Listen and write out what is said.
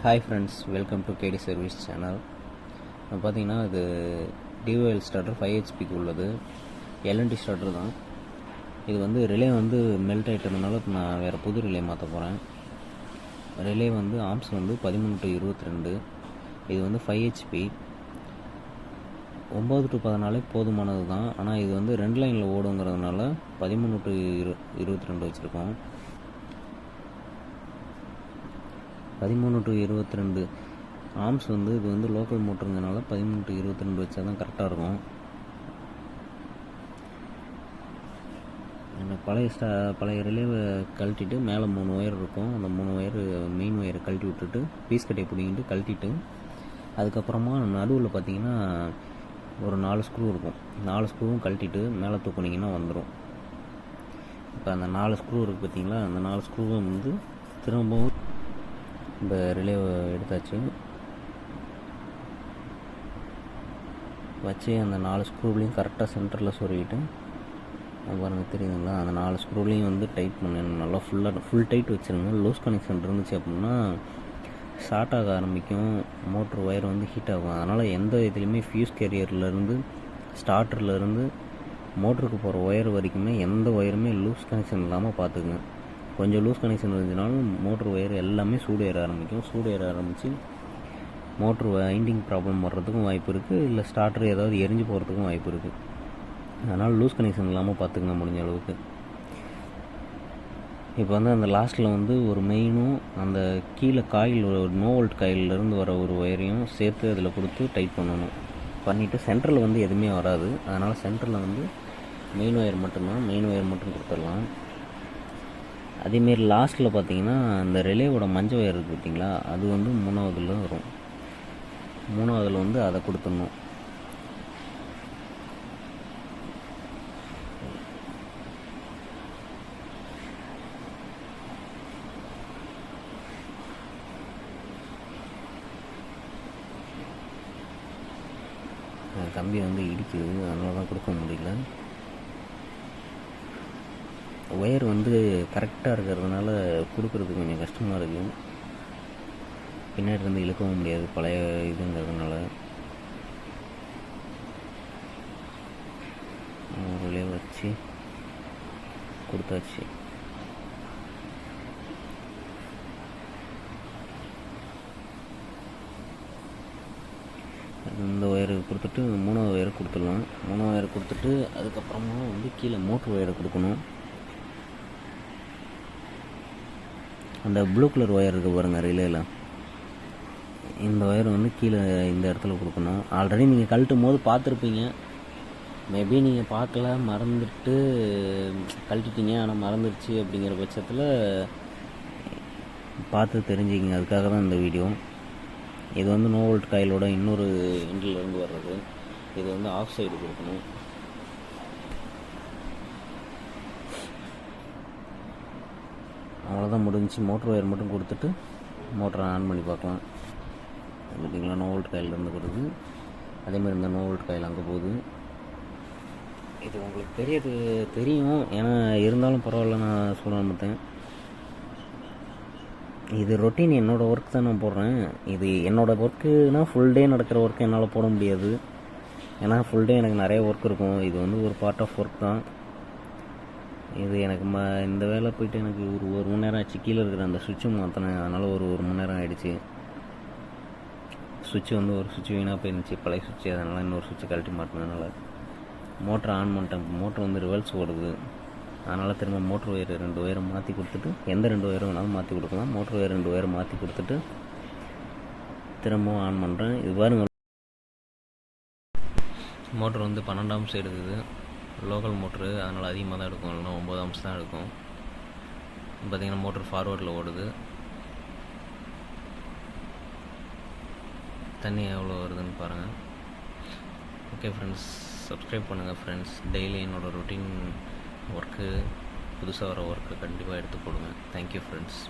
Hi friends, welcome to KD Service channel. பார்த்தீங்கன்னா இது DOL starter 5 HPக்கு உள்ளது. LNT ஸ்டார்டர் தான். இது வந்து ரிலே வந்து மெல்ட் ஆகிட்டதுனால நான் வேறு புது ரிலே மாற்ற போகிறேன். ரிலே வந்து ஆர்ம்ஸ் வந்து 13-22. இது வந்து 5 HP. 9-14 போதுமானது தான். ஆனால் இது வந்து 2 லைனில் ஓடுங்கிறதுனால 13-22 வச்சுருக்கோம். 13-22 ஆர்ம்ஸ் வந்து இது வந்து லோக்கல் மோட்டருங்கனால 13-22 வச்சா தான் கரெக்டாக இருக்கும். பழைய ரிலேவை கழட்டிட்டு மேலே 3 ஒயர் இருக்கும். அந்த 3 ஒயர் மெயின் ஒயரை கழட்டி விட்டுட்டு பீஸ் கட்டையை பிடிங்கிட்டு கழட்டிட்டு அதுக்கப்புறமா நடுவில் பார்த்தீங்கன்னா ஒரு 4 ஸ்க்ரூ இருக்கும். 4 ஸ்க்ரூவும் கழட்டிட்டு மேலே தூக்குனிங்கன்னா வந்துடும். இப்போ அந்த 4 ஸ்க்ரூ இருக்குது பார்த்தீங்களா, அந்த 4 ஸ்க்ரூவை வந்து திரும்பவும் இந்த ரிலேவை எடுத்தாச்சு. வச்சு அந்த 4 ஸ்க்ரூலையும் கரெக்டாக சென்டரில் சொருகிட்டு பாருங்கள், தெரியுதுங்களா, அந்த 4 ஸ்க்ரூலையும் வந்து டைட் பண்ணணும். நல்லா ஃபுல் டைட் வச்சுருங்க. லூஸ் கனெக்ஷன் இருந்துச்சு அப்படின்னா ஷார்ட் ஆக ஆரம்பிக்கும், மோட்ரு ஒயர் வந்து ஹீட் ஆகும். அதனால் எந்த இதுலேயுமே ஃபியூஸ் கேரியர்லேருந்து ஸ்டார்டர்லேருந்து மோட்டருக்கு போகிற ஒயர் வரைக்குமே எந்த ஒயருமே லூஸ் கனெக்ஷன் இல்லாமல் பார்த்துக்குங்க. கொஞ்சம் லூஸ் கனெக்ஷன் இருந்துச்சுனாலும் மோட்ரு ஒயர் எல்லாமே சூடு ஏற ஆரம்பிக்கும். சூடு ஏற ஆரம்பித்து மோட்ரு வைண்டிங் ப்ராப்ளம் வர்றதுக்கும் வாய்ப்பு இருக்குது, இல்லை ஸ்டார்டர் ஏதாவது எரிஞ்சு போகிறதுக்கும் வாய்ப்பு இருக்குது. அதனால் லூஸ் கனெக்ஷன் இல்லாமல் பார்த்துக்குங்க முடிஞ்ச அளவுக்கு. இப்போ வந்து அந்த லாஸ்ட்டில் வந்து ஒரு மெயினும் அந்த கீழே காயில் நோ வோல்ட் காயிலிருந்து வர ஒரு ஒயரையும் சேர்த்து அதில் கொடுத்து டைட் பண்ணணும். பண்ணிவிட்டு சென்டரில் வந்து எதுவுமே வராது. அதனால் சென்டரில் வந்து மெயின் ஒயர் மட்டும் கொடுத்துடலாம். அதேமாரி லாஸ்ட்டில் பார்த்தீங்கன்னா அந்த ரிலேவோட மஞ்சள் ஒயர் இருக்குது பார்த்தீங்களா, அது வந்து 3ஆவதுல வரும். 3ஆவதுல வந்து அதை கொடுத்துடணும். கம்பி வந்து இடிக்குது, அதனால தான் கொடுக்க முடியல. ஒயர் வந்து கரெக்டாக இருக்கிறதுனால கொடுக்குறதுக்கு கொஞ்சம் கஷ்டமாக இருக்குது. பின்னாடி இருந்து இழுக்கவும் முடியாது பழைய இதுங்கிறதுனால. ரிலே வச்சு கொடுத்தாச்சு. இந்த ஒயரு கொடுத்துட்டு 3ஆவது ஒயரை கொடுத்துடலாம். 3ஆவது ஒயரை கொடுத்துட்டு அதுக்கப்புறமா வந்து கீழே மோட்ரு ஒயரை கொடுக்கணும். அந்த ப்ளூ கலர் ஒயர் இருக்குது பாருங்கள் ரிலேயில், இந்த ஒயர் வந்து கீழே இந்த இடத்துல கொடுக்கணும். ஆல்ரெடி நீங்கள் கழட்டும் போது பார்த்துருப்பீங்க. மேபி நீங்கள் பார்க்கல, மறந்துட்டு கழட்டிட்டீங்க, ஆனால் மறந்துடுச்சு அப்படிங்கிற பட்சத்தில் பார்த்து தெரிஞ்சுக்கிங்க. அதுக்காக தான் இந்த வீடியோ. இது வந்து நோ வோல்ட் காயிலோட இன்னொரு எண்டிலேருந்து வர்றது. இது வந்து ஆஃப் சைடு கொடுக்கணும். அவ்வளோதான், முடிஞ்சு. மோட்ரு ஒயர் மட்டும் கொடுத்துட்டு மோட்டரை ஆன் பண்ணி பார்க்கலாம். பார்த்தீங்களா, நோ வோல்ட் காயிலேருந்து வருது. அதேமாதிரி இந்த நோ வோல்ட் காயில் அங்கே போகுது. இது உங்களுக்கு தெரியும், ஏன்னா இருந்தாலும் பரவாயில்ல, நான் சொல்ல மாட்டேன். இது ரொட்டீன், என்னோடய ஒர்க் தான் நான் போடுறேன். இது என்னோடய ஒர்க்குனால் ஃபுல் டே நடக்கிற ஒர்க்கு என்னால் போட முடியாது. ஏன்னா ஃபுல் டே எனக்கு நிறைய ஒர்க் இருக்கும். இது வந்து ஒரு பார்ட் ஆஃப் ஒர்க் தான். இது எனக்கு இந்த வேலை போய்ட்டு எனக்கு ஒரு மணி நேரம் ஆச்சு. கீழே இருக்கிற அந்த சுவிட்சும் மாற்றினேன், அதனால் ஒரு மணி நேரம் ஆகிடுச்சு. சுவிட்சு வந்து ஒரு சுவிட்சு வீணாக போயிருந்துச்சு, பழைய சுவிட்சு. அதனால் இன்னொரு சுவிட்சு கழட்டி மாட்டினதுனால மோட்டரை ஆன் பண்ணிட்டேன். மோட்ரு வந்து ரிவர்ஸ் ஓடுது. அதனால் திரும்ப மோட்ரு ஒயர் 2 ஒயரை மாற்றி கொடுத்துட்டு, எந்த 2 ஒயரும் வேணாலும் மாற்றி கொடுக்கலாம். மோட்ரு ஒயர் 2 ஒயரை மாற்றி கொடுத்துட்டு திரும்பவும் ஆன் பண்ணுறேன். இது பாருங்கள், மோட்ரு வந்து 12 ஆம்ஸ் எடுக்குது. லோக்கல் மோட்ரு, அதனால் அதிகமாக தான் எடுக்கும், இல்லைனா 9 ஆம்ஸ் தான் எடுக்கும். பார்த்திங்கன்னா மோட்ரு ஃபார்வர்டில் ஓடுது. தண்ணி எவ்வளோ வருதுன்னு பாருங்கள். ஓகே ஃப்ரெண்ட்ஸ், சப்ஸ்கிரைப் பண்ணுங்கள் ஃப்ரெண்ட்ஸ். டெய்லி என்னோடய ரொட்டீன் ஒர்க்கு, புதுசாக வர ஒர்க்கு கண்டிப்பாக எடுத்து போடுங்க. Thank you friends.